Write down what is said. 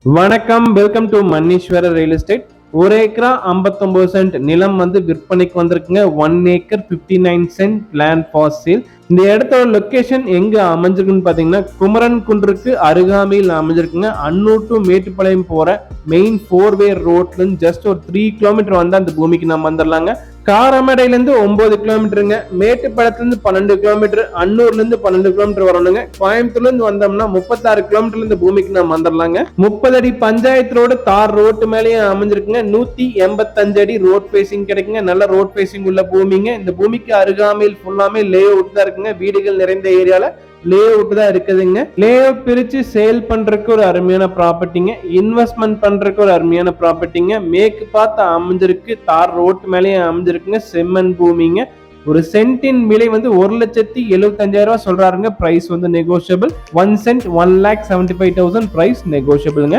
வணக்கம், welcome to Manneeswarar real estate. 1 ஏக்கரா 59 send நிலம் வந்து விற்பனைக்கு வந்திருக்குங்க. 1 acre 59 cent land for sale. இந்த இடத்தோட லொகேஷன் எங்க அமைஞ்சிருக்குன்னு பாத்தீங்கன்னா, குமரன் குன்றுக்கு அருகாமையில் அமைஞ்சிருக்குங்க. அன்னூர் டு மேட்டுப்பாளையம் போற மெயின் 4-வே ரோட்ல இருந்து ஜஸ்ட் ஒரு 3 கிலோமீட்டர் வந்து அந்த பூமிக்கு நம்ம வந்துடலாங்க. காரமடையில இருந்து 9 கிலோமீட்டருங்க, மேட்டுப்பாளையத்துல இருந்து 12 கிலோமீட்டர், அன்னூர்ல இருந்து 12 கிலோமீட்டர் வரணுங்க. கோயம்புத்தூர்ல இருந்து வந்தோம்னா 36 கிலோமீட்டர்ல இருந்து பூமிக்கு நம்ம வந்துடலாங்க. 30 அடி பஞ்சாயத்து ரோடு தார் ரோட்டு மேலேயே அமைஞ்சிருக்குங்க. 185 அடி ரோட் பேசிங் கிடைக்குங்க. நல்ல ரோட் பேசிங் உள்ள பூமிங்க. இந்த பூமிக்கு அருகாமையில் ஃபுல்லாமே லே அவுட் தான் இருக்குங்க. வீடுகள் நிறைந்த ஏரியால லே அவுட் தான் இருக்குதுங்க. லே அவுட் பிரிச்சு சேல் பண்றதுக்கு ஒரு அருமையான ப்ராப்பர்ட்டிங்க, இன்வெஸ்ட்மெண்ட் பண்றதுக்கு ஒரு அருமையான ப்ராப்பர்ட்டிங்க. மேற்கு பார்த்து அமைஞ்சிருக்கு, தார் ரோட்டு மேலேயே அமைஞ்சிருக்குங்க. செம்மண் பூமிங்க. ஒரு சென்டின் விலை வந்து 1,75,000 சொல்றாருங்க. பிரைஸ் வந்து நெகோஷியபிள். 1 send 1,75,000 price நெகோஷியபிள்ங்க.